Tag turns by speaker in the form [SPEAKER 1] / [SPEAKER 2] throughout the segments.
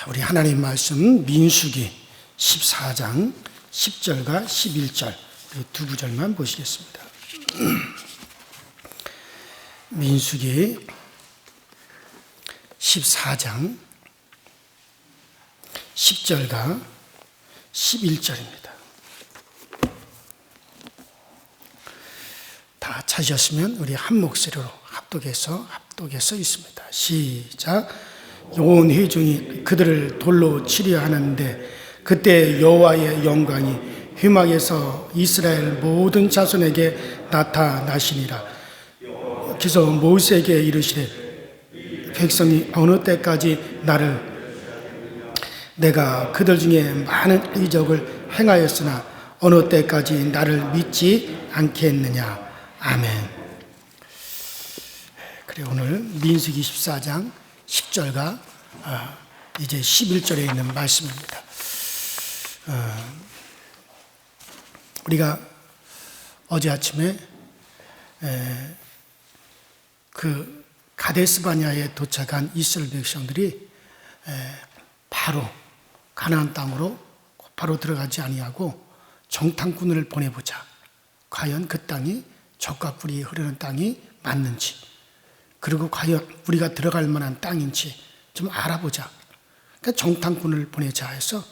[SPEAKER 1] 우리 하나님 말씀 민수기 14장 10절과 11절 두 구절만 보시겠습니다. 민수기 14장 10절과 11절입니다. 다 찾으셨으면 우리 한 목소리로 합독해서 있습니다. 시작. 온 회중이 그들을 돌로 치려 하는데 그때 여호와의 영광이 회막에서 이스라엘 모든 자손에게 나타나시니라. 그래서 모세에게 이르시되 백성이 어느 때까지 내가 그들 중에 많은 이적을 행하였으나 어느 때까지 나를 믿지 않겠느냐. 아멘. 그래, 오늘 민수기 14장 10절과 이제 11절에 있는 말씀입니다. 우리가 어제 아침에 그 가데스바냐에 도착한 이스라엘 백성들이 바로 가나안 땅으로 곧바로 들어가지 아니하고 정탐꾼을 보내보자. 과연 그 땅이 젖과 꿀이 흐르는 땅이 맞는지, 그리고 과연 우리가 들어갈 만한 땅인지 좀 알아보자. 그러니까 정탐꾼을 보내자 해서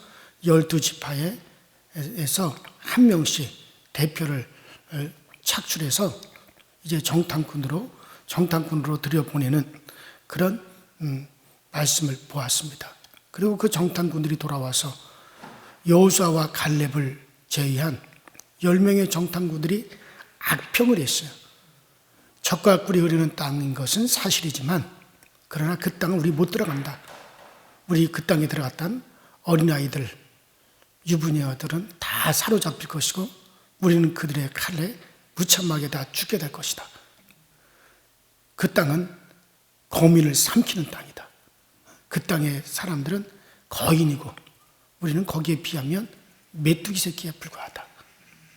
[SPEAKER 1] 12지파에서 한 명씩 대표를 착출해서 이제 정탐꾼으로 들여보내는 그런 말씀을 보았습니다. 그리고 그 정탐꾼들이 돌아와서 여호수아와 갈렙을 제외한 10명의 정탐꾼들이 악평을 했어요. 젖과 꿀이 흐르는 땅인 것은 사실이지만, 그러나 그 땅은 우리 못 들어간다. 우리 그 땅에 들어갔던 어린아이들, 유부녀들은 다 사로잡힐 것이고 우리는 그들의 칼에 무참하게 다 죽게 될 것이다. 그 땅은 거민을 삼키는 땅이다. 그 땅의 사람들은 거인이고 우리는 거기에 비하면 메뚜기 새끼에 불과하다.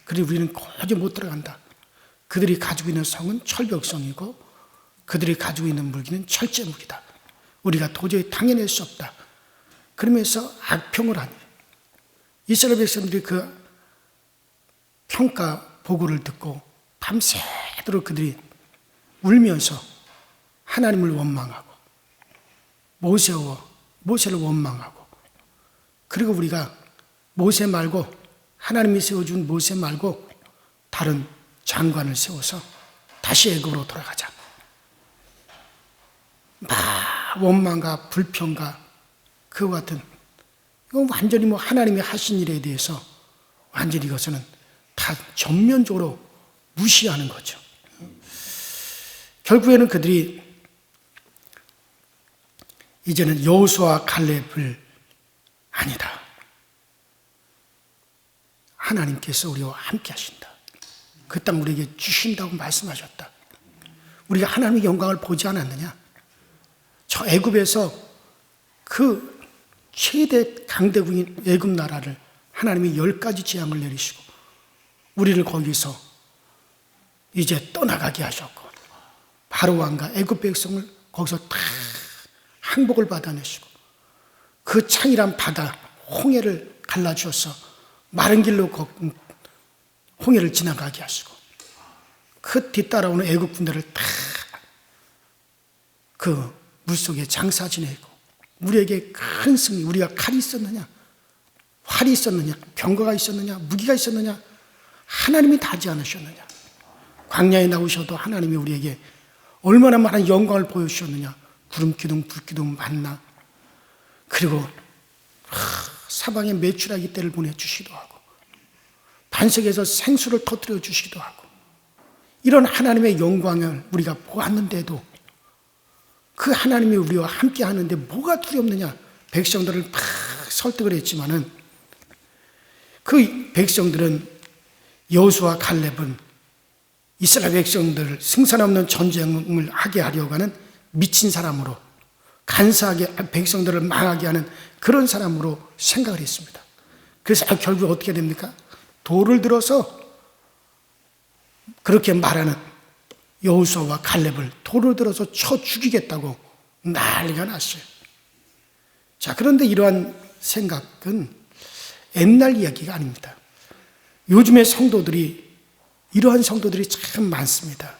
[SPEAKER 1] 그리고 우리는 거기 못 들어간다. 그들이 가지고 있는 성은 철벽성이고 그들이 가지고 있는 무기는 철제무기다. 우리가 도저히 당해낼 수 없다. 그러면서 악평을 하니 이스라엘 백성들이 그 평가 보고를 듣고 밤새도록 그들이 울면서 하나님을 원망하고 모세를 원망하고, 그리고 우리가 모세 말고, 하나님이 세워준 모세 말고 다른 장관을 세워서 다시 애굽으로 돌아가자. 원망과 불평과 그와 같은, 이건 완전히 하나님이 하신 일에 대해서 완전히 이것은 다 전면적으로 무시하는 거죠. 결국에는 그들이 이제는 여호수아와 갈렙을 아니다. 하나님께서 우리와 함께 하신다. 그 땅 우리에게 주신다고 말씀하셨다. 우리가 하나님의 영광을 보지 않았느냐? 저 애굽에서 그 최대 강대국인 애굽 나라를 하나님이 10가지 재앙을 내리시고 우리를 거기서 이제 떠나가게 하셨고, 바로 왕과 애굽 백성을 거기서 다 항복을 받아내시고 그 창이란 바다 홍해를 갈라주셔서 마른 길로 홍해를 지나가게 하시고 그 뒤따라오는 애국 군대를 다 그 물속에 장사 지내고 우리에게 큰 승리, 우리가 칼이 있었느냐, 활이 있었느냐, 병거가 있었느냐, 무기가 있었느냐, 하나님이 다 하지 않으셨느냐. 광야에 나오셔도 하나님이 우리에게 얼마나 많은 영광을 보여주셨느냐. 구름 기둥, 불 기둥, 만나, 그리고 사방에 메추라기 떼를 보내주시기도 하고 반석에서 생수를 터뜨려 주시기도 하고, 이런 하나님의 영광을 우리가 보았는데도 그 하나님이 우리와 함께 하는데 뭐가 두렵느냐. 백성들을 막 설득을 했지만은 그 백성들은, 여호수아 갈렙은 이스라엘 백성들을 승산 없는 전쟁을 하게 하려고 하는 미친 사람으로, 간사하게 백성들을 망하게 하는 그런 사람으로 생각을 했습니다. 그래서 결국 어떻게 됩니까? 돌을 들어서 그렇게 말하는 여호수아와 갈렙을 돌을 들어서 쳐 죽이겠다고 난리가 났어요. 자, 그런데 이러한 생각은 옛날 이야기가 아닙니다. 요즘의 성도들이, 이러한 성도들이 참 많습니다.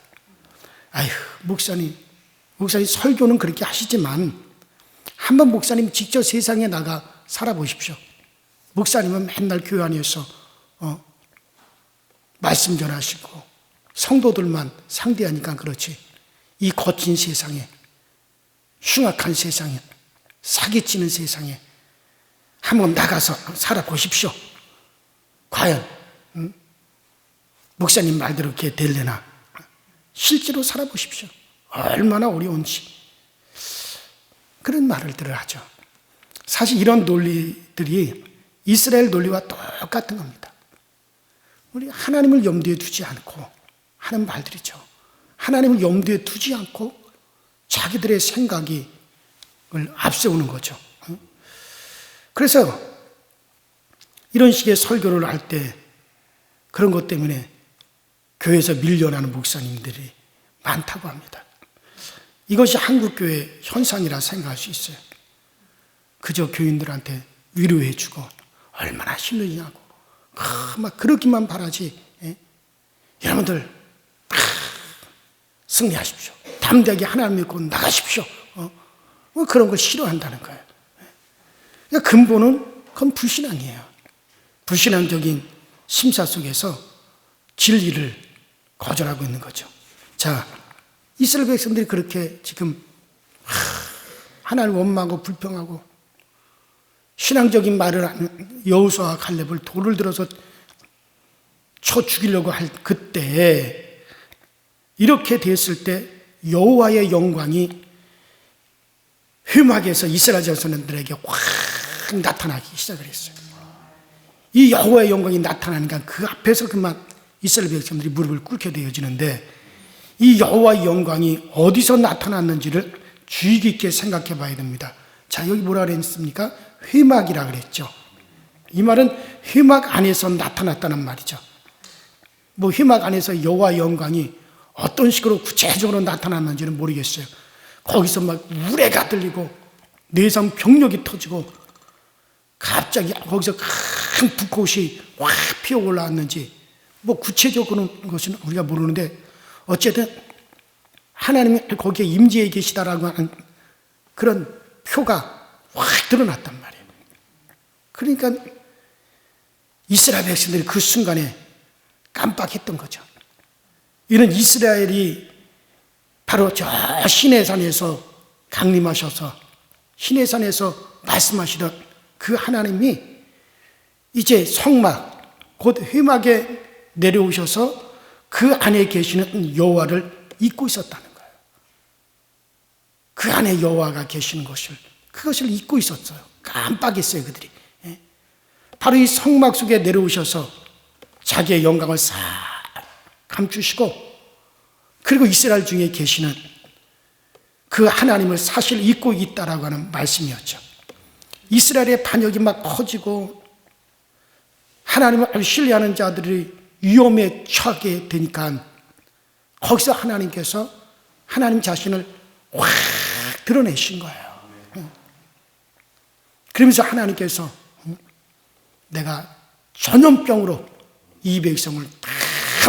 [SPEAKER 1] 아휴, 목사님 설교는 그렇게 하시지만 한번 목사님 직접 세상에 나가 살아보십시오. 목사님은 맨날 교회 안에서 말씀 전하시고 성도들만 상대하니까 그렇지, 이 거친 세상에, 흉악한 세상에, 사기치는 세상에 한번 나가서 살아보십시오. 과연 목사님 말대로 그렇게 될래나? 실제로 살아보십시오. 얼마나 어려운지. 그런 말을 하죠. 사실 이런 논리들이 이스라엘 논리와 똑같은 겁니다. 우리 하나님을 염두에 두지 않고 하는 말들이죠. 하나님을 염두에 두지 않고 자기들의 생각을 앞세우는 거죠. 그래서 이런 식의 설교를 할 때 그런 것 때문에 교회에서 밀려나는 목사님들이 많다고 합니다. 이것이 한국교회 현상이라 생각할 수 있어요. 그저 교인들한테 위로해주고 얼마나 힘드냐고 막 그러기만 바라지. 여러분들 승리하십시오. 담대하게 하나님 믿고 나가십시오. 그런 걸 싫어한다는 거예요. 그러니까 근본은 그건 불신앙이에요. 불신앙적인 심사 속에서 진리를 거절하고 있는 거죠. 자, 이스라엘 백성들이 그렇게 지금 하나님 원망하고 불평하고 신앙적인 말을 하는 여호수아와 갈렙을 돌을 들어서 쳐 죽이려고 할 그때, 이렇게 됐을 때 여호와의 영광이 회막에서 이스라엘 자손들에게 확 나타나기 시작을 했어요. 이 여호와의 영광이 나타나니까 그 앞에서 그만 이스라엘 백성들이 무릎을 꿇게 되어지는데, 이 여호와의 영광이 어디서 나타났는지를 주의 깊게 생각해 봐야 됩니다. 자, 여기 뭐라 그랬습니까? 회막이라 그랬죠. 이 말은 회막 안에서 나타났다는 말이죠. 뭐 회막 안에서 여호와의 영광이 어떤 식으로 구체적으로 나타났는지는 모르겠어요. 거기서 막 우레가 들리고 내성 병력이 터지고 갑자기 거기서 큰 불꽃이 확 피어 올라왔는지 뭐 구체적으로는 것은 우리가 모르는데, 어쨌든 하나님이 거기에 임재해 계시다라고 하는 그런 표가 확 드러났단 말이에요. 그러니까 이스라엘 백성들이 그 순간에 깜빡했던 거죠. 이런 이스라엘이 바로 저 시내산에서 강림하셔서 시내산에서 말씀하시던 그 하나님이 이제 성막, 곧 회막에 내려오셔서 그 안에 계시는 여호와를 잊고 있었다는 거예요. 그 안에 여호와가 계시는 것을, 그것을 잊고 있었어요. 깜빡했어요, 그들이. 바로 이 성막 속에 내려오셔서 자기의 영광을 싹 감추시고, 그리고 이스라엘 중에 계시는 그 하나님을 사실 잊고 있다라고 하는 말씀이었죠. 이스라엘의 반역이 막 커지고 하나님을 신뢰하는 자들이 위험에 처하게 되니까 거기서 하나님께서 하나님 자신을 확 드러내신 거예요. 그러면서 하나님께서 내가 전염병으로 이 백성을 다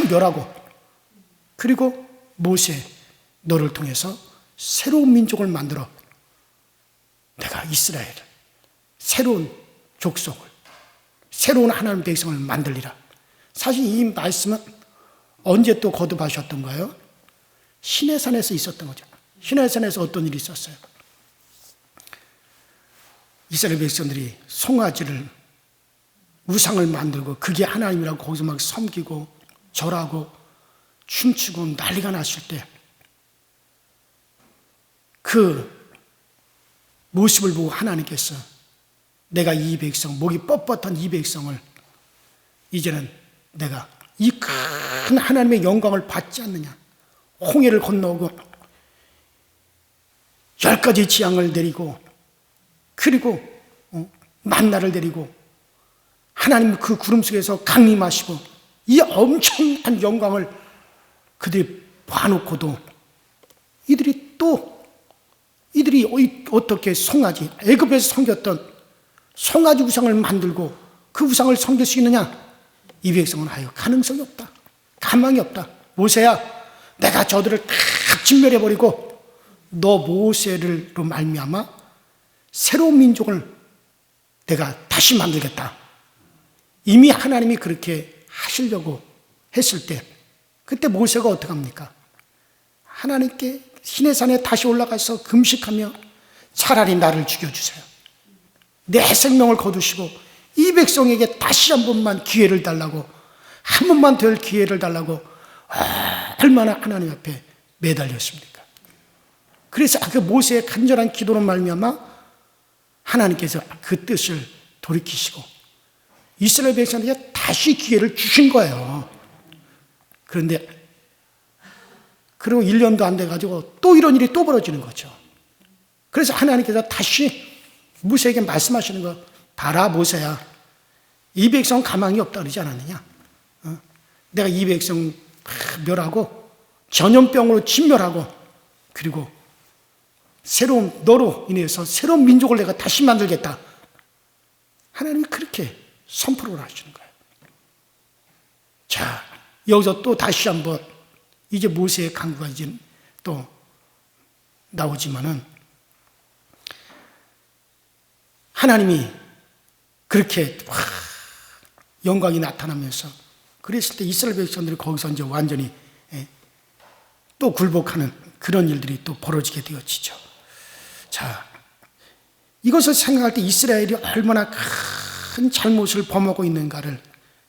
[SPEAKER 1] 멸하고, 그리고 모세 너를 통해서 새로운 민족을 만들어 내가 이스라엘을, 새로운 족속을, 새로운 하나님 백성을 만들리라. 사실 이 말씀은 언제 또 거듭하셨던가요? 시내산에서 있었던 거죠. 시내산에서 어떤 일이 있었어요? 이스라엘 백성들이 송아지를, 우상을 만들고 그게 하나님이라고 거기서 막 섬기고 절하고 춤추고 난리가 났을 때, 그 모습을 보고 하나님께서 내가 이 백성, 목이 뻣뻣한 이 백성을 이제는 내가 이 큰 하나님의 영광을 받지 않느냐, 홍해를 건너고 10가지 재앙을 내리고, 그리고 만나를 내리고 하나님 그 구름 속에서 강림하시고 이 엄청난 영광을 그들이 봐놓고도 이들이 어떻게 송아지, 애굽에서 섬겼던 송아지 우상을 만들고 그 우상을 섬길 수 있느냐? 이 백성은 아유, 가능성이 없다. 가망이 없다. 모세야, 내가 저들을 다 진멸해버리고 너 모세를로 말미암아 새로운 민족을 내가 다시 만들겠다. 이미 하나님이 그렇게 하시려고 했을 때 그때 모세가 어떡합니까? 하나님께 시내산에 다시 올라가서 금식하며 차라리 나를 죽여주세요. 내 생명을 거두시고 이 백성에게 다시 한 번만 기회를 달라고, 한 번만 될 기회를 달라고 얼마나 하나님 앞에 매달렸습니까? 그래서 그 모세의 간절한 기도로 말미암아 하나님께서 그 뜻을 돌이키시고 이스라엘 백성에게 다시 기회를 주신 거예요. 그런데 그리고 1년도 안 돼가지고 또 이런 일이 또 벌어지는 거죠. 그래서 하나님께서 다시 모세에게 말씀하시는 거, 봐라 모세야, 이 백성 가망이 없다 그러지 않았느냐? 내가 이 백성 멸하고 전염병으로 진멸하고 그리고 새로운 너로 인해서 새로운 민족을 내가 다시 만들겠다. 하나님이 그렇게 선포를 하시는 거예요. 자, 여기서 또 다시 한번 이제 모세의 강구가 이제 또 나오지만은 하나님이 그렇게 영광이 나타나면서 그랬을 때 이스라엘 백성들이 거기서 이제 완전히 또 굴복하는 그런 일들이 또 벌어지게 되어지죠. 자, 이것을 생각할 때 이스라엘이 얼마나 큰 잘못을 범하고 있는가를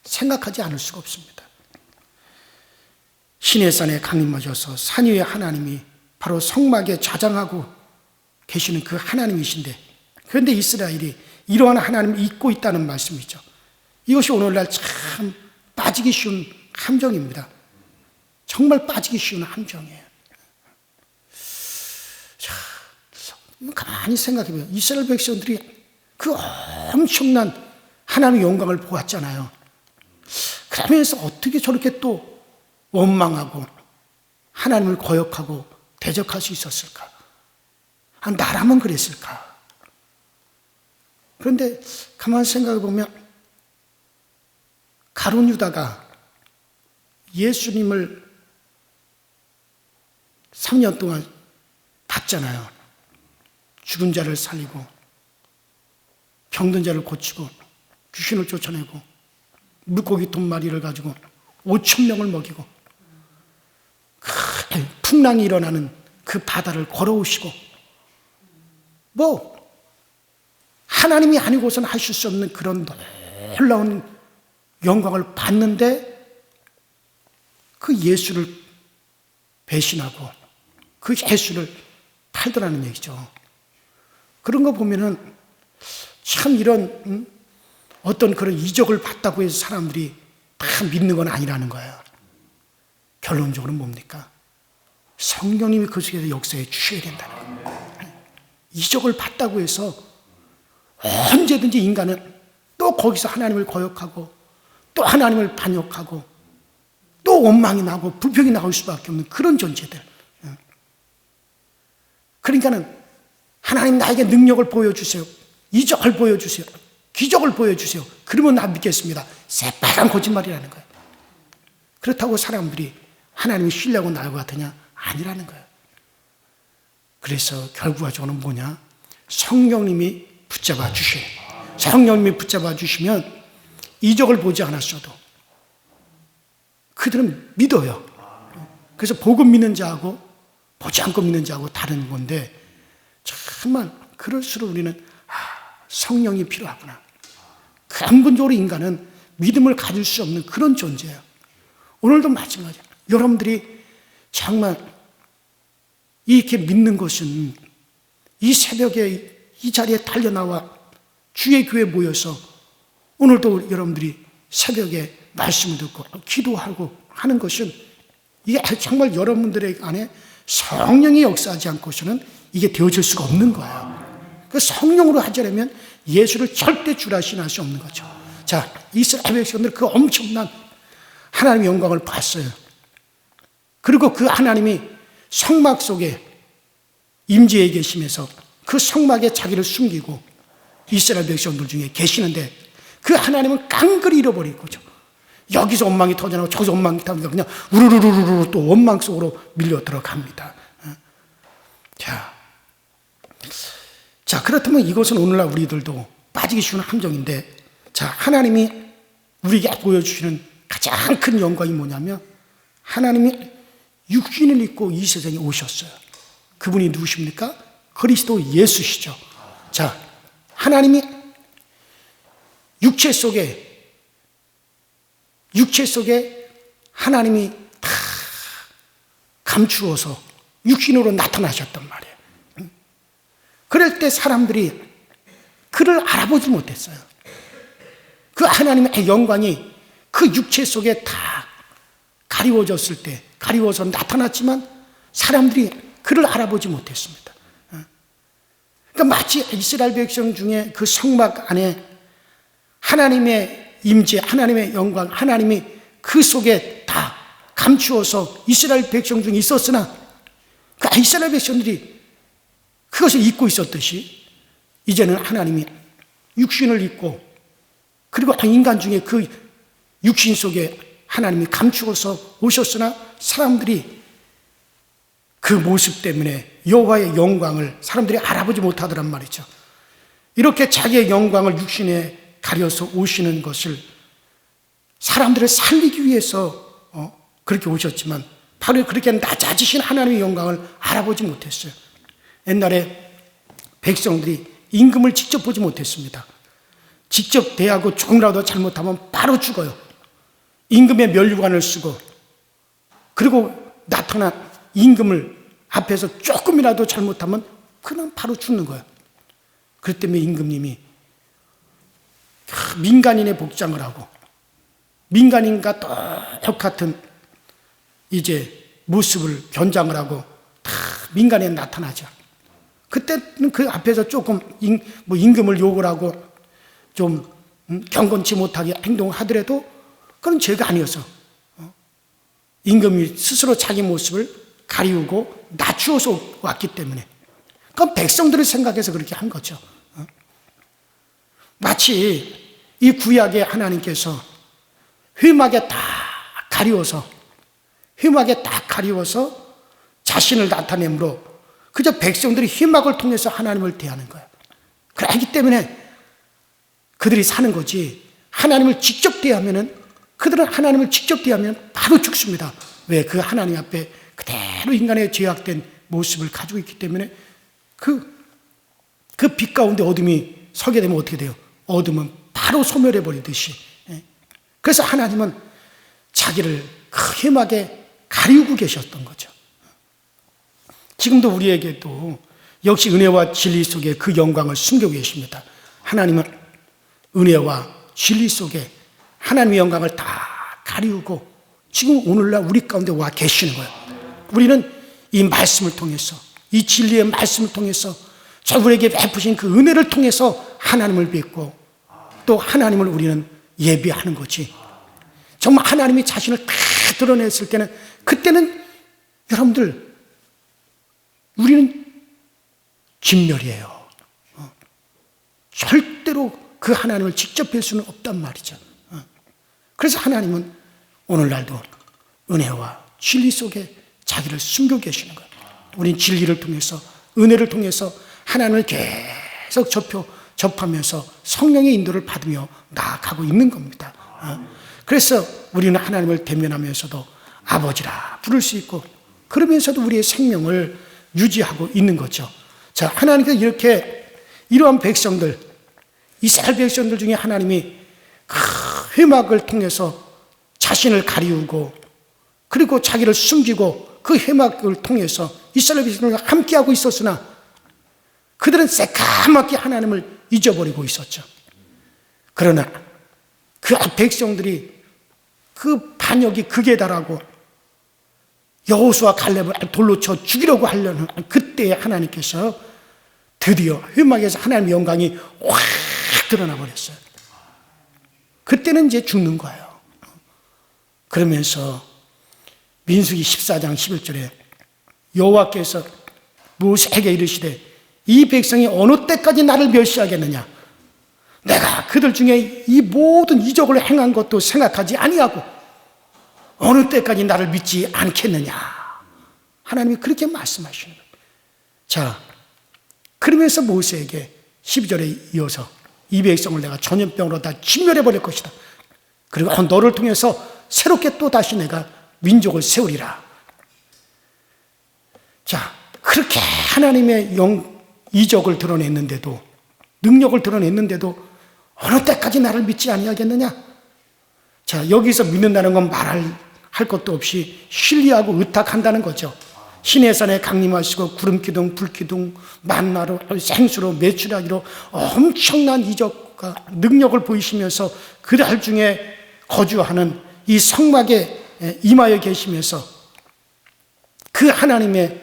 [SPEAKER 1] 생각하지 않을 수가 없습니다. 시내산에 강림하셔서 산 위에 하나님이 바로 성막에 좌장하고 계시는 그 하나님이신데, 그런데 이스라엘이 이러한 하나님을 잊고 있다는 말씀이죠. 이것이 오늘날 참 빠지기 쉬운 함정입니다. 정말 빠지기 쉬운 함정이에요. 자, 가만히 생각해보면 이스라엘 백성들이 그 엄청난 하나님의 영광을 보았잖아요. 그러면서 어떻게 저렇게 또 원망하고 하나님을 거역하고 대적할 수 있었을까? 나라면 그랬을까? 그런데 가만히 생각해 보면 가룟 유다가 예수님을 3년 동안 봤잖아요. 죽은 자를 살리고 병든 자를 고치고 귀신을 쫓아내고 물고기 돈 마리를 가지고 5,000명을 먹이고 풍랑이 일어나는 그 바다를 걸어오시고 하나님이 아니고서는 하실 수 없는 그런 놀라운 영광을 받는데 그 예수를 배신하고 그 예수를 팔더라는 얘기죠. 그런 거 보면은 참 이런 어떤 그런 이적을 받다고 해서 사람들이 다 믿는 건 아니라는 거예요. 결론적으로 뭡니까? 성령님이 그 속에서 역사해 주셔야 된다는 거예요. 이적을 받다고 해서 언제든지 인간은 또 거기서 하나님을 거역하고 또 하나님을 반역하고 또 원망이 나고 불평이 나올 수밖에 없는 그런 존재들. 그러니까는 하나님 나에게 능력을 보여주세요. 이적을 보여주세요. 기적을 보여주세요. 그러면 나 믿겠습니다. 새빨간 거짓말이라는 거예요. 그렇다고 사람들이 하나님을 신뢰하고 나을 것 같으냐? 아니라는 거예요. 그래서 결과적으로는 뭐냐? 성령님이 붙잡아 주셔요. 성령님이 붙잡아 주시면 이적을 보지 않았어도 그들은 믿어요. 그래서 보고 믿는 자하고 보지 않고 믿는 자하고 다른 건데, 정말 그럴수록 우리는 성령이 필요하구나. 근본적으로 인간은 믿음을 가질 수 없는 그런 존재예요. 오늘도 마찬가지예요. 여러분들이 정말 이렇게 믿는 것은 이 새벽에 이 자리에 달려나와 주의 교회에 모여서 오늘도 여러분들이 새벽에 말씀을 듣고 기도하고 하는 것은 이게 정말 여러분들의 안에 성령이 역사하지 않고서는 이게 되어질 수가 없는 거예요. 그 성령으로 하자면 예수를 절대 주라 신할 수 없는 거죠. 자, 이스라엘 백성들 그 엄청난 하나님의 영광을 봤어요. 그리고 그 하나님이 성막 속에 임재해 계시면서 그 성막에 자기를 숨기고 이스라엘 백성들 중에 계시는데 그 하나님은 깡그리 잃어버린 거죠. 여기서 원망이 터져나고 저기서 원망이 터져나고 그냥 우르르르르 또 원망 속으로 밀려 들어갑니다. 자, 그렇다면 이것은 오늘날 우리들도 빠지기 쉬운 함정인데, 자, 하나님이 우리에게 보여주시는 가장 큰 영광이 뭐냐면 하나님이 육신을 입고 이 세상에 오셨어요. 그분이 누구십니까? 그리스도 예수시죠. 자, 하나님이 육체 속에 하나님이 다 감추어서 육신으로 나타나셨단 말이에요. 그럴 때 사람들이 그를 알아보지 못했어요. 그 하나님의 영광이 그 육체 속에 다 가리워졌을 때, 가리워서 나타났지만 사람들이 그를 알아보지 못했습니다. 그러니까 마치 이스라엘 백성 중에 그 성막 안에 하나님의 임재, 하나님의 영광, 하나님이 그 속에 다 감추어서 이스라엘 백성 중에 있었으나 그 이스라엘 백성들이 그것을 잊고 있었듯이 이제는 하나님이 육신을 입고 그리고 인간 중에 그 육신 속에 하나님이 감추어서 오셨으나 사람들이 그 모습 때문에 여호와의 영광을 사람들이 알아보지 못하더란 말이죠. 이렇게 자기의 영광을 육신에 가려서 오시는 것을 사람들을 살리기 위해서 그렇게 오셨지만 바로 그렇게 낮아지신 하나님의 영광을 알아보지 못했어요. 옛날에 백성들이 임금을 직접 보지 못했습니다. 직접 대하고 조금이라도 잘못하면 바로 죽어요. 임금의 면류관을 쓰고 그리고 나타난 임금을 앞에서 조금이라도 잘못하면 그냥 바로 죽는 거예요. 그렇기 때문에 임금님이 민간인의 복장을 하고 민간인과 똑같은 이제 모습을 변장을 하고 다 민간에 나타나죠. 그때는 그 앞에서 조금 임금을 욕을 하고 좀 경건치 못하게 행동하더라도 그건 죄가 아니어서 임금이 스스로 자기 모습을 가리우고 낮추어서 왔기 때문에 그건 백성들을 생각해서 그렇게 한 거죠. 마치 이 구약의 하나님께서 휘막에 다 가리워서 자신을 나타내므로 그저 백성들이 휘막을 통해서 하나님을 대하는 거예요. 그렇기 때문에 그들이 사는 거지 하나님을 직접 대하면은 그들은 하나님을 직접 대하면 바로 죽습니다. 왜? 그 하나님 앞에 그대로 인간의 죄악된 모습을 가지고 있기 때문에 그 빛 가운데 어둠이 서게 되면 어떻게 돼요? 어둠은 바로 소멸해 버리듯이. 그래서 하나님은 자기를 휘막에 가리우고 계셨던 거죠. 지금도 우리에게도 역시 은혜와 진리 속에 그 영광을 숨기고 계십니다. 하나님은 은혜와 진리 속에 하나님의 영광을 다 가리우고 지금 오늘날 우리 가운데 와 계시는 거예요. 우리는 이 말씀을 통해서 이 진리의 말씀을 통해서 저분에게 베푸신 그 은혜를 통해서 하나님을 뵙고 또 하나님을 우리는 예배하는 거지. 정말 하나님이 자신을 다 드러냈을 때는 그때는 여러분들 우리는 진멸이에요. 절대로 그 하나님을 직접 뵐 수는 없단 말이죠. 그래서 하나님은 오늘날도 은혜와 진리 속에 자기를 숨겨 계시는 거예요. 우린 진리를 통해서 은혜를 통해서 하나님을 계속 접하면서 성령의 인도를 받으며 나아가고 있는 겁니다. 그래서 우리는 하나님을 대면하면서도 아버지라 부를 수 있고 그러면서도 우리의 생명을 유지하고 있는 거죠. 자, 하나님께서 이러한 백성들, 이스라엘 백성들 중에 하나님이 그 회막을 통해서 자신을 가리우고 그리고 자기를 숨기고 그 회막을 통해서 이스라엘 백성들과 함께하고 있었으나 그들은 새까맣게 하나님을 잊어버리고 있었죠. 그러나 그 백성들이 그 반역이 극에 달하고 여호수아 갈렙을 돌로 쳐 죽이려고 하려는 그때에 하나님께서 드디어 회막에서 하나님의 영광이 확 드러나 버렸어요. 그때는 이제 죽는 거예요. 그러면서 민수기 14장 11절에 여호와께서 모세에게 이르시되 이 백성이 어느 때까지 나를 멸시하겠느냐? 내가 그들 중에 이 모든 이적을 행한 것도 생각하지 아니하고 어느 때까지 나를 믿지 않겠느냐? 하나님이 그렇게 말씀하시는 거예요. 자, 그러면서 모세에게 12절에 이어서 이 백성을 내가 전염병으로 다 진멸해버릴 것이다. 그리고 너를 통해서 새롭게 또 다시 내가 민족을 세우리라. 자, 그렇게 하나님의 이적을 드러냈는데도, 능력을 드러냈는데도 어느 때까지 나를 믿지 아니하겠느냐? 자, 여기서 믿는다는 건 할 것도 없이 신뢰하고 의탁한다는 거죠. 시내산에 강림하시고 구름기둥, 불기둥, 만나로, 생수로, 메추라기로 엄청난 이적과 능력을 보이시면서 그들 중에 거주하는 이 성막에 임하여 계시면서 그 하나님의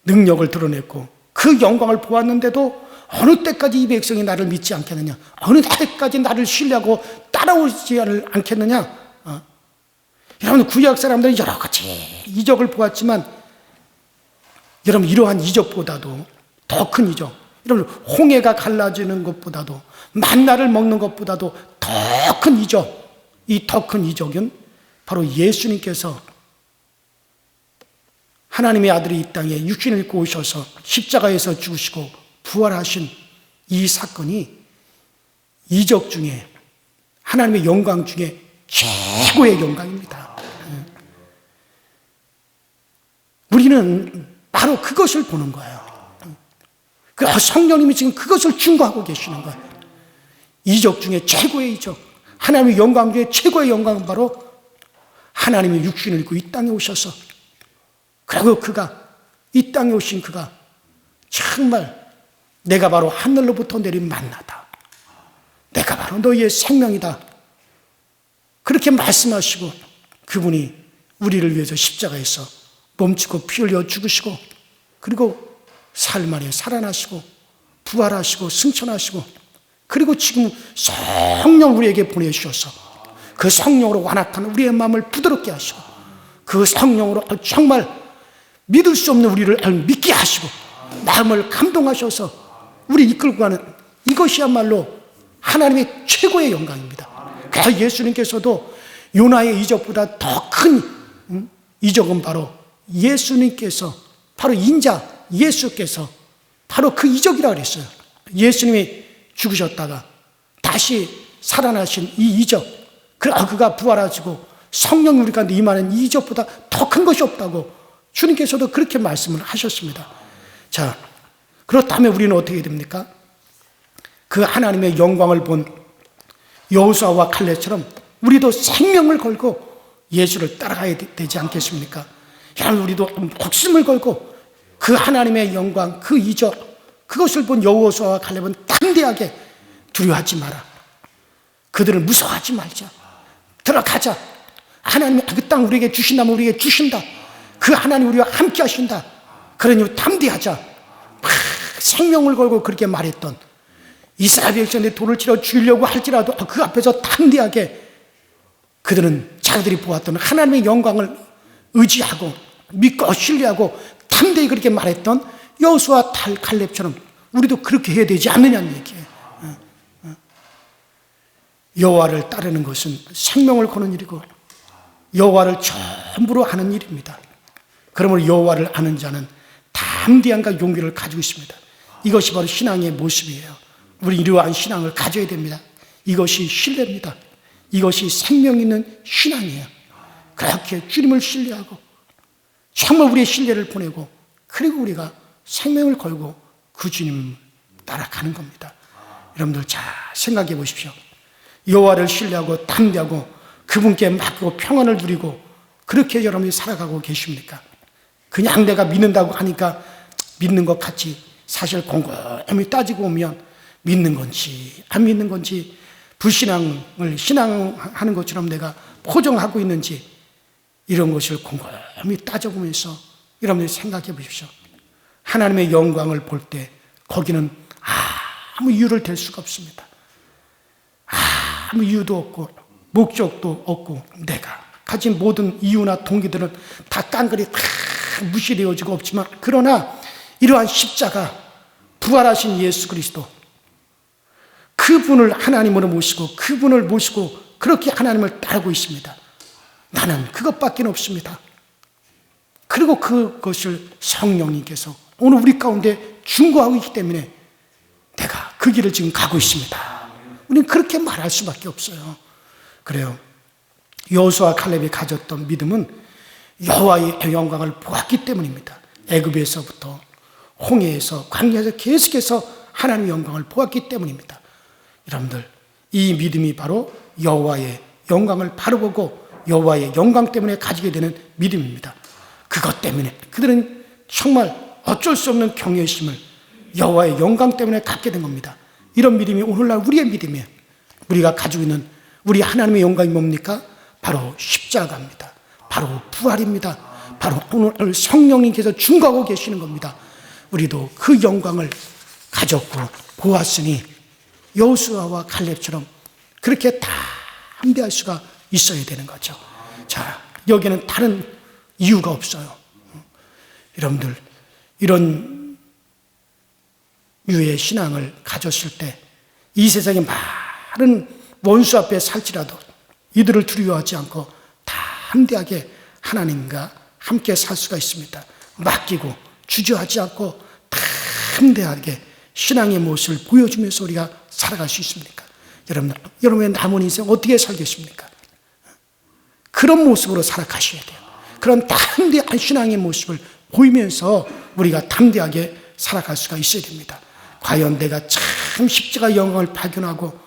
[SPEAKER 1] 능력을 드러냈고 그 영광을 보았는데도 어느 때까지 이 백성이 나를 믿지 않겠느냐? 어느 때까지 나를 신뢰하고 따라오지 않겠느냐? 여러분, 구약 사람들은 여러 가지 이적을 보았지만 여러분, 이러한 이적보다도 더 큰 이적, 여러분, 홍해가 갈라지는 것보다도 만나를 먹는 것보다도 더 큰 이적, 이 더 큰 이적은 바로 예수님께서 하나님의 아들이 이 땅에 육신을 입고 오셔서 십자가에서 죽으시고 부활하신 이 사건이 이적 중에, 하나님의 영광 중에 최고의 영광입니다. 우리는 바로 그것을 보는 거예요. 성령님이 지금 그것을 증거하고 계시는 거예요. 이적 중에 최고의 이적, 하나님의 영광 중에 최고의 영광은 바로 하나님의 육신을 입고 이 땅에 오셔서, 그리고 그가, 이 땅에 오신 그가 정말 내가 바로 하늘로부터 내린 만나다, 내가 바로 너희의 생명이다, 그렇게 말씀하시고 그분이 우리를 위해서 십자가에서 몸치고 피 흘려 죽으시고 그리고 삶 안에 살아나시고 부활하시고 승천하시고 그리고 지금 성령 우리에게 보내주셔서 그 성령으로 완악한 우리의 마음을 부드럽게 하시고 그 성령으로 정말 믿을 수 없는 우리를 믿게 하시고 마음을 감동하셔서 우리 이끌고 가는, 이것이야말로 하나님의 최고의 영광입니다. 그래서 예수님께서도 요나의 이적보다 더 큰 이적은 바로 예수님께서, 바로 인자 예수께서 바로 그 이적이라고 그랬어요. 예수님이 죽으셨다가 다시 살아나신 이 이적, 그가 부활하시고 성령이 우리 가운데 임하는 이 이적보다 더 큰 것이 없다고 주님께서도 그렇게 말씀을 하셨습니다. 자, 그렇다면 우리는 어떻게 됩니까? 그 하나님의 영광을 본 여호수아와 칼렙처럼 우리도 생명을 걸고 예수를 따라가야 되지 않겠습니까? 여러분, 우리도 목숨을 걸고 그 하나님의 영광, 그 이적, 그것을 본 여호수아와 칼렙은 담대하게 두려워하지 마라. 그들을 무서워하지 말자. 들어가자. 하나님이 그 땅 우리에게 주신다면 우리에게 주신다. 그 하나님 우리와 함께 하신다. 그러니 담대하자. 생명을 걸고 그렇게 말했던 이스라엘 백성들이 돌을 치러 죽이려고 할지라도 그 앞에서 담대하게 그들은 자기들이 보았던 하나님의 영광을 의지하고 믿고 신뢰하고 담대히 그렇게 말했던 여호수아 칼렙처럼 우리도 그렇게 해야 되지 않느냐는 얘기예요. 여호와를 따르는 것은 생명을 거는 일이고 여호와를 전부로 하는 일입니다. 그러므로 여호와를 아는 자는 담대함과 용기를 가지고 있습니다. 이것이 바로 신앙의 모습이에요. 우리 이러한 신앙을 가져야 됩니다. 이것이 신뢰입니다. 이것이 생명 있는 신앙이에요. 그렇게 주님을 신뢰하고 정말 우리의 신뢰를 보내고 그리고 우리가 생명을 걸고 그 주님을 따라가는 겁니다. 여러분들 잘 생각해 보십시오. 여호와를 신뢰하고 담대하고 그분께 맡기고 평안을 누리고 그렇게 여러분이 살아가고 계십니까? 그냥 내가 믿는다고 하니까 믿는 것 같이 사실 곰곰이 따지고 보면 믿는 건지 안 믿는 건지 불신앙을 신앙하는 것처럼 내가 포장하고 있는지 이런 것을 곰곰이 따져보면서 여러분들이 생각해 보십시오. 하나님의 영광을 볼 때 거기는 아무 이유를 댈 수가 없습니다. 아무 이유도 없고 목적도 없고 내가 가진 모든 이유나 동기들은 다 깡그리 다 무시되어지고 없지만 그러나 이러한 십자가 부활하신 예수 그리스도, 그분을 하나님으로 모시고 그분을 모시고 그렇게 하나님을 따르고 있습니다. 나는 그것밖에 없습니다. 그리고 그것을 성령님께서 오늘 우리 가운데 중고하고 있기 때문에 내가 그 길을 지금 가고 있습니다. 우리는 그렇게 말할 수밖에 없어요. 그래요. 여호수아와 칼렙이 가졌던 믿음은 여호와의 영광을 보았기 때문입니다. 애굽에서부터 홍해에서 광야에서 계속해서 하나님의 영광을 보았기 때문입니다. 여러분들, 이 믿음이 바로 여호와의 영광을 바로 보고 여호와의 영광 때문에 가지게 되는 믿음입니다. 그것 때문에 그들은 정말 어쩔 수 없는 경외심을 여호와의 영광 때문에 갖게 된 겁니다. 이런 믿음이 오늘날 우리의 믿음이에요. 우리가 가지고 있는 우리 하나님의 영광이 뭡니까? 바로 십자가입니다. 바로 부활입니다. 바로 오늘 성령님께서 중과하고 계시는 겁니다. 우리도 그 영광을 가졌고 보았으니 여호수아와 칼렙처럼 그렇게 담대할 수가 있어야 되는 거죠. 자, 여기는 다른 이유가 없어요. 여러분들, 이런 유의 신앙을 가졌을 때 이 세상의 많은 원수 앞에 살지라도 이들을 두려워하지 않고 담대하게 하나님과 함께 살 수가 있습니다. 맡기고 주저하지 않고 담대하게 신앙의 모습을 보여주면서 우리가 살아갈 수 있습니까? 여러분의 남은 인생 어떻게 살겠습니까? 그런 모습으로 살아가셔야 돼요. 그런 담대한 신앙의 모습을 보이면서 우리가 담대하게 살아갈 수가 있어야 됩니다. 과연 내가 참 십자가 영광을 발견하고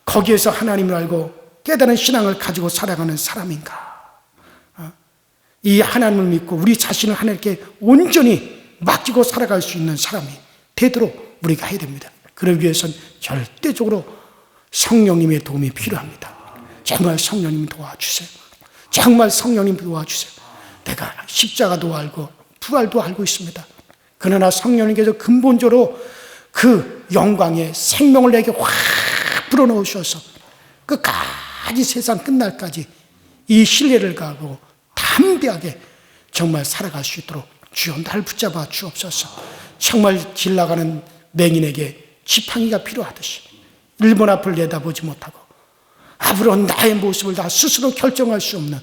[SPEAKER 1] 거기에서 하나님을 알고 깨달은 신앙을 가지고 살아가는 사람인가? 이 하나님을 믿고 우리 자신을 하나님께 온전히 맡기고 살아갈 수 있는 사람이 되도록 우리가 해야 됩니다. 그러기 위해서는 절대적으로 성령님의 도움이 필요합니다. 정말 성령님 도와주세요. 정말 성령님 도와주세요. 내가 십자가도 알고 부활도 알고 있습니다. 그러나 성령님께서 근본적으로 그 영광의 생명을 내게 확 불어넣으셔서 끝까지 세상 끝날까지 이 신뢰를 가고 담대하게 정말 살아갈 수 있도록 주여 날 붙잡아 주옵소서. 정말 길 나가는 맹인에게 지팡이가 필요하듯이 1번 앞을 내다보지 못하고 앞으로 나의 모습을 다 스스로 결정할 수 없는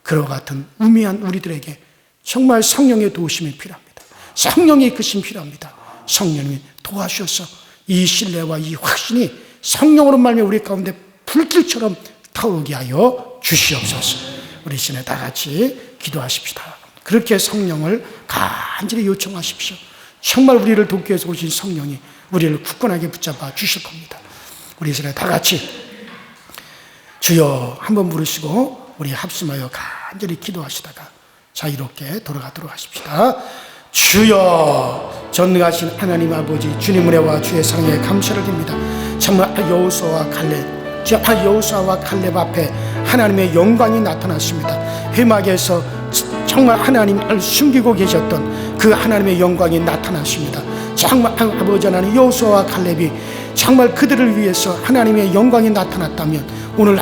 [SPEAKER 1] 그와 같은 우미한 우리들에게 정말 성령의 도우심이 필요합니다. 성령의 이끄심이 필요합니다. 성령님이 도와주셔서 이 신뢰와 이 확신이 성령으로 말미암아 우리 가운데 불길처럼 타오르게 하여 주시옵소서. 우리 시간에 다 같이 기도하십시다. 그렇게 성령을 간절히 요청하십시오. 정말 우리를 돕기 위해서 오신 성령이 우리를 굳건하게 붙잡아 주실 겁니다. 우리 시간에 다 같이 주여 한번 부르시고 우리 합심하여 간절히 기도하시다가 자유롭게 돌아가도록 하십시다. 주여, 전능하신 하나님 아버지, 주님 은혜와 주의 사랑에 감사를 드립니다. 정말 여호수아와 칼렙 앞에 하나님의 영광이 나타났습니다. 회막에서 정말 하나님을 숨기고 계셨던 그 하나님의 영광이 나타났습니다. 정말 아버지 하나님, 여호수아와 칼렙이 정말 그들을 위해서 하나님의 영광이 나타났다면 오늘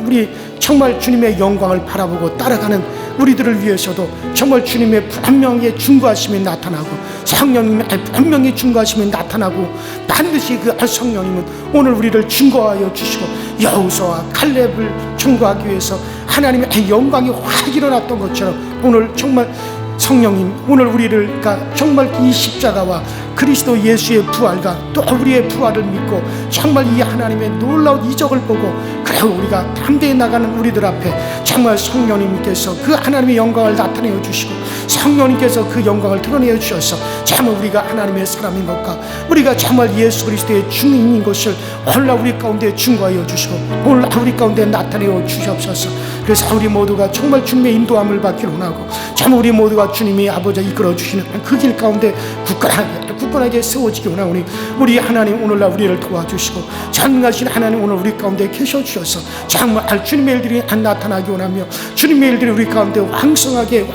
[SPEAKER 1] 우리 정말 주님의 영광을 바라보고 따라가는 우리들을 위해서도 정말 주님의 분명히 중과하심이 나타나고 성령님의 분명히 중과하심이 나타나고 반드시 그 성령님은 오늘 우리를 증거하여 주시고 여호수아와 칼렙을 증거하기 위해서 하나님의 영광이 확 일어났던 것처럼 오늘 정말 성령님, 오늘 우리를 정말 이 십자가와 그리스도 예수의 부활과 또 우리의 부활을 믿고 정말 이 하나님의 놀라운 이적을 보고 그리고 우리가 담대히 나가는 우리들 앞에 정말 성령님께서 그 하나님의 영광을 나타내어 주시고 성령님께서 그 영광을 드러내어 주셔서 정말 우리가 하나님의 사람인 것과 우리가 정말 예수 그리스도의 증인인 것을 오늘 우리 가운데 증거하여 주시고 오늘 우리 가운데 나타내어 주시옵소서. 그래서 우리 모두가 정말 주님의 인도함을 받기를 원하고 정말 우리 모두가 주님이 아버지 이끌어 주시는 그 길 가운데 굳건하게 세워지기 원하오니 우리 하나님 오늘날 우리를 도와주시고 전능하신 하나님 오늘 우리 가운데 계셔 주셔서 정말 주님의 일들이 나타나기 원하며 주님의 일들이 우리 가운데 왕성하게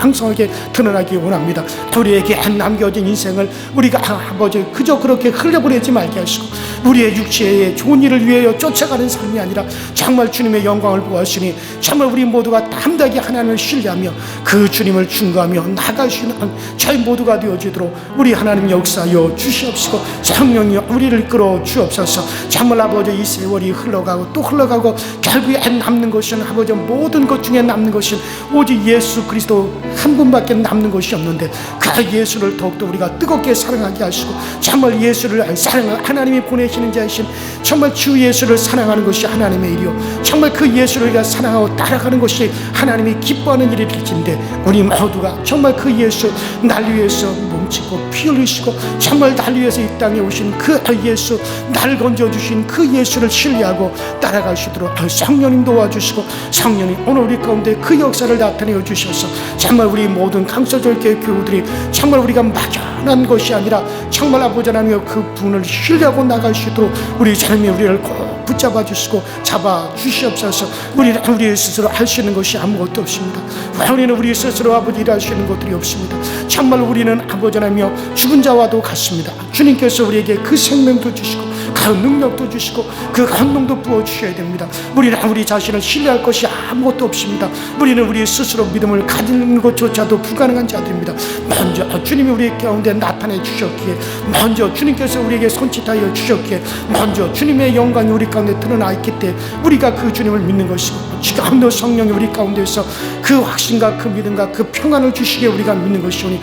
[SPEAKER 1] 드러나기 원합니다. 우리에게 남겨진 인생을 우리가 아버지 그저 그렇게 흘려보내지 말게 하시고 우리의 육체의 좋은 일을 위하여 쫓아가는 삶이 아니라 정말 주님의 영광을 보았으니 정말 우리 모두가 담대하게 하나님을 신뢰하며 그 주님을 증거하며 나갈 수 있는 저희 모두가 되어지도록 우리 하나님 역사여 역사하여 주시옵시고 성령이 우리를 이끌어 주옵소서. 정말 아버지 이 세월이 흘러가고 또 흘러가고 결국에 남는 것은 아버지 모든 것 중에 남는 것은 오직 예수 그리스도 한 분밖에 남는 것이 없는데 그 예수를 더욱더 우리가 뜨겁게 사랑하게 하시고 정말 예수를 사랑하는 하나님이 보내시는 자이신 정말 주 예수를 사랑하는 것이 하나님의 일이요 정말 그 예수를 우리가 사랑하고 따라가는 것이 하나님이 기뻐하는 일이 될진데 우리 모두가 정말 그 예수 날 위해서 몸치고 피 흘리시고 정말 날 위해서 이 땅에 오신 그 예수 나를 건져주신 그 예수를 신뢰하고 따라갈 수 있도록 성령님 도와주시고 성령님 오늘 우리 가운데 그 역사를 나타내어 주셔서 정말 우리 모든 강서절교회 교우들이 정말 우리가 막연한 것이 아니라 정말 아버지 하나님의 그 분을 신뢰하고 나갈 수 있도록 우리 하나님이 우리를 꼭 붙잡아 주시고 잡아 주시옵소서. 우리 스스로 할 수 있는 것이 아무것도 없습니다. 우리는 우리 스스로 아버지 일할 수 있는 것들이 없습니다. 정말 우리는 아버지 하나님이여 죽은 자와도 같습니다. 주님께서 우리에게 그 생명도 주시고 그 능력도 주시고 그 감동도 부어주셔야 됩니다. 우리는 우리 자신을 신뢰할 것이 아무것도 없습니다. 우리는 우리 스스로 믿음을 가지는 것조차도 불가능한 자들입니다. 먼저 주님이 우리 가운데 나타내 주셨기에 먼저 주님께서 우리에게 손짓하여 주셨기에 먼저 주님의 영광이 우리 가운데 드러나 있기 때문에 우리가 그 주님을 믿는 것이고 주가운데 성령이 우리 가운데서 그 확신과 그 믿음과 그 평안을 주시기에 우리가 믿는 것이오니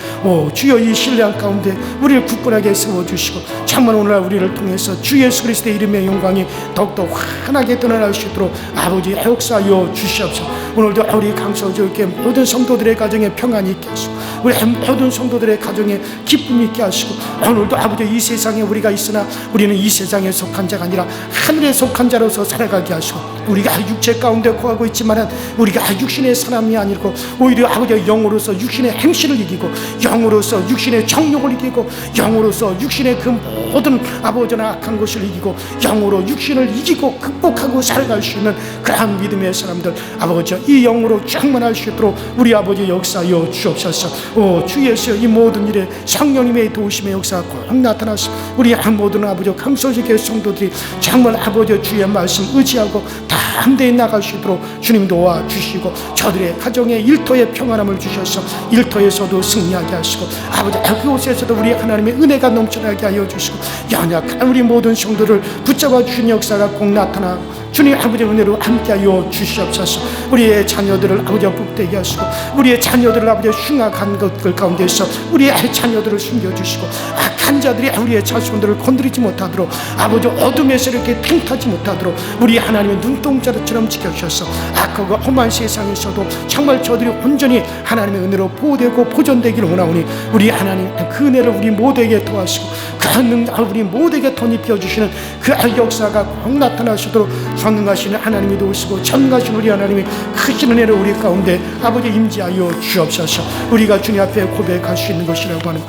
[SPEAKER 1] 주여 이 신뢰한 가운데 우리를 굳건하게 세워주시고 정말 오늘날 우리를 통해서 주 예수 그리스도의 이름의 영광이 더욱더 환하게 드러날 수 있도록 아버지 역사하여 주시옵소서. 오늘도 우리 강서교회 모든 성도들의 가정에 평안이 있게 하시고 우리 모든 성도들의 가정에 기쁨이 있게 하시고 오늘도 아버지 이 세상에 우리가 있으나 우리는 이 세상에 속한 자가 아니라 하늘에 속한 자로서 살아가게 하시고 우리가 육체 가운데 거하고 있지만 우리가 육신의 사람이 아니고 오히려 아버지 영으로서 육신의 행실을 이기고 영으로서 육신의 정욕을 이기고 영으로서 육신의 그 모든 아버지나 악한 것을 이기고 영으로 육신을 이기고 극복하고 살아갈 수 있는 그러한 믿음의 사람들 아버지 이 영으로 충만할 수 있도록 우리 아버지 역사하여 주옵소서. 주 예수 이 모든 일에 성령님의 도우심의 역사가 꼭 나타나서 우리 모든 아버지 강서지교회 성도들이 정말 아버지 주의 말씀 의지하고 담대히 나갈 수 있도록 주님 도와주시고 저들의 가정에 일터에 평안함을 주셔서 일터에서도 승리하게 하시고 아버지 그곳에서도 우리 하나님의 은혜가 넘쳐나게 하여 주시고 연약한 우리 모든 성도를 붙잡아 주신 역사가 꼭 나타나 주님 아버지 은혜로 함께하여 주시옵소서. 우리의 자녀들을 아버지 복되게 하시고 우리의 자녀들을 아버지 흉악한 것들 가운데서 우리의 자녀들을 숨겨주시고 악한 자들이 우리의 자손들을 건드리지 못하도록 아버지 어둠에서 이렇게 팽타지 못하도록 우리 하나님의 눈동자처럼 지켜주셔서 악하고 험한 세상에서도 정말 저들이 온전히 하나님의 은혜로 보호되고 보존되기를 원하오니 우리 하나님 그 은혜를 우리 모두에게 도와주시고 그 능력을 우리 모두에게 덧입혀주시는 그 역사가 꼭 나타나시도록 전능하시는 하나님이 도우시고 전능하신 우리 하나님이 크신 은혜를 우리 가운데 아버지 임재하여 주옵소서. 우리가 주님 앞에 고백할 수 있는 것이라고 하는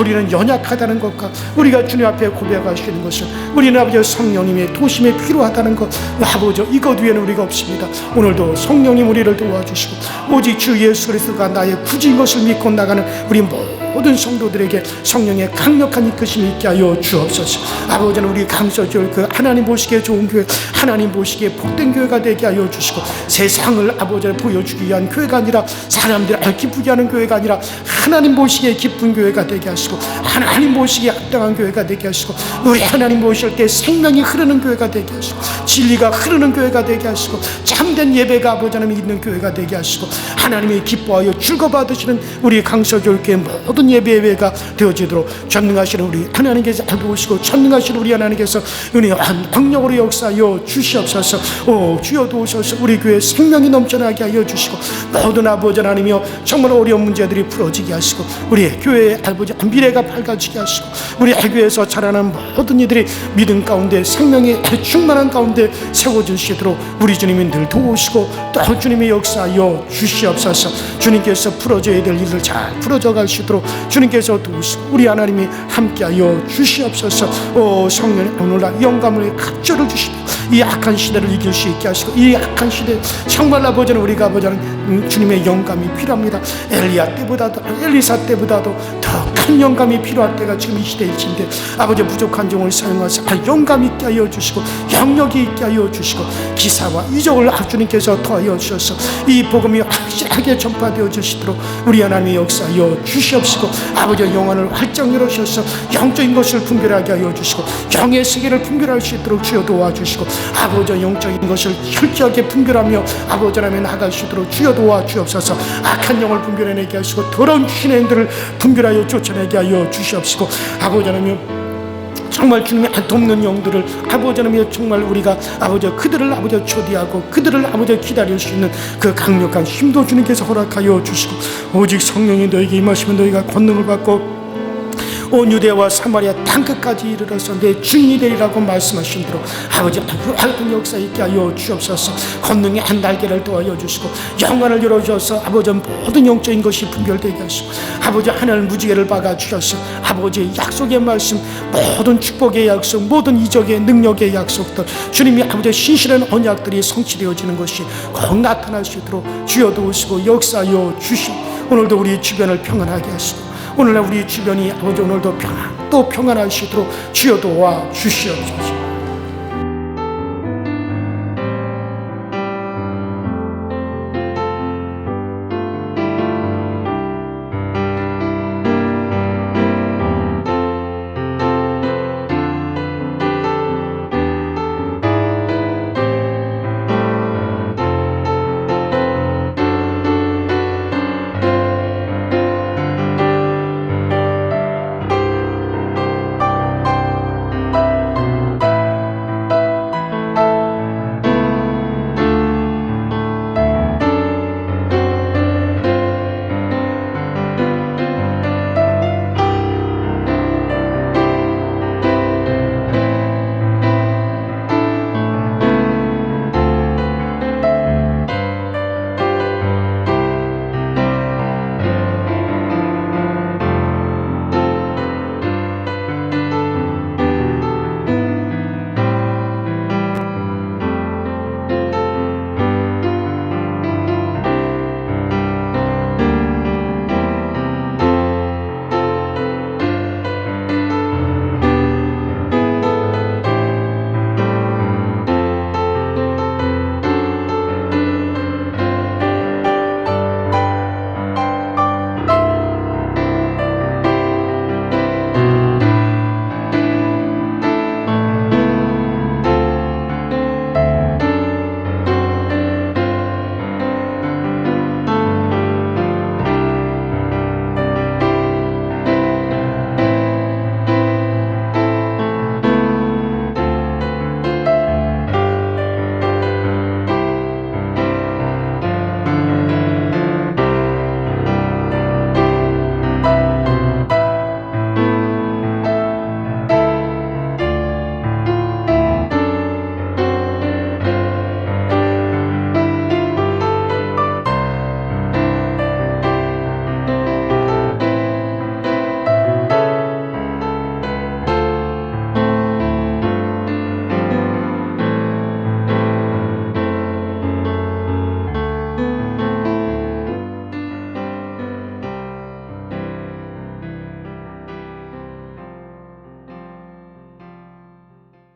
[SPEAKER 1] 우리는 연약하다는 것과 우리가 주님 앞에 고백할 수 있는 것은 우리는 아버지 성령님의 도심에 필요하다는 것 아버지 이것 외에는 우리가 없습니다. 오늘도 성령님 우리를 도와주시고 오직 주 예수 그리스도가 나의 구주인 것을 믿고 나가는 우리 모든 성도들에게 성령의 강력한 이끄심이 있게 하여 주옵소서. 아버지는 우리 강서교회 그 하나님 보시기에 좋은 교회 하나님 보시기에 복된 교회가 되게 하여 주시고 세상을 아버지를 보여주기 위한 교회가 아니라 사람들을 기쁘게 하는 교회가 아니라 하나님 보시기에 기쁜 교회가 되게 하시고 하나님 보시기에 합당한 교회가 되게 하시고 우리 하나님 보실 때 생명이 흐르는 교회가 되게 하시고 진리가 흐르는 교회가 되게 하시고 참된 예배가 아버지 하나님 있는 교회가 되게 하시고 하나님이 기뻐하여 즐거워받으시는 우리 강서교회 모든 예배가 되어지도록 전능하시는 우리 하나님께서 도우시고 전능하시는 우리 하나님께서 은혜한 능력으로 역사하여 주시옵소서. 주여 도우셔서 우리 교회 생명이 넘쳐나게 하여 주시고 모든 아버지 하나님이여 정말 어려운 문제들이 풀어지게 하시고 우리 교회의 아버지 미래가 밝아지게 하시고 우리 교회에서 자라는 모든 이들이 믿음 가운데 생명이 충만한 가운데 세워주시도록 우리 주님이 늘 도우시고 또 주님의 역사하여 주시옵소서. 주님께서 풀어져야 될 일을 잘 풀어져 갈 수 있도록 주님께서 도우시고 우리 하나님이 함께하여 주시옵소서. 성령님 오늘날 영감을 갑절을 주시고 이 악한 시대를 이길 수 있게 하시고 이 악한 시대 정말 아버지는 우리가 아버지는 주님의 영감이 필요합니다. 엘리야 때보다도, 엘리사 때보다도 더 큰 영감이 필요할 때가 지금 이 시대일진데, 아버지 부족한 종을 사용하사 영감 있게 하여 주시고 영력이 있게 하여 주시고 기사와 이적을 주님께서 더하여 주셔서 이 복음이 확실하게 전파되어 주시도록 우리 하나님의 역사하여 주시옵시고, 아버지 영혼을 활짝 열어주셔서 영적인 것을 분별하게 하여 주시고 영의 세계를 분별할 수 있도록 주여 도와주시고, 아버지 영적인 것을 철저하게 분별하며 아버지 하나님에 나갈 수 있도록 주여 도와주옵소서. 악한 영을 분별해내게 하시고 더러운 신의 행들을 분별하여 쫓아내게 하여 주시옵시고, 아버지 하나님 정말 주님의 돕는 영들을 아버지 하나님 정말 우리가 아버지 그들을 아버지 초대하고 그들을 아버지 기다릴 수 있는 그 강력한 힘도 주님께서 허락하여 주시고, 오직 성령이 너에게 임하시면 너희가 권능을 받고 온 유대와 사마리아 땅끝까지 이르러서 내 주인이 되리라고 말씀하신 대로 아버지 활동 역사 있게 하여 주옵소서. 권능의 한 날개를 도와여 주시고 영광을 열어주셔서 아버지 모든 영적인 것이 분별되게 하시고, 아버지 하늘 무지개를 박아 주셔서 아버지의 약속의 말씀, 모든 축복의 약속, 모든 이적의 능력의 약속들, 주님이 아버지의 신실한 언약들이 성취되어지는 것이 꼭 나타날 수 있도록 주여 도우시고 역사하여 주시고, 오늘도 우리 주변을 평안하게 하시고 오늘날 우리 주변이 아버지 오늘도 평안할 수 있도록 주여 도와 주시옵소서.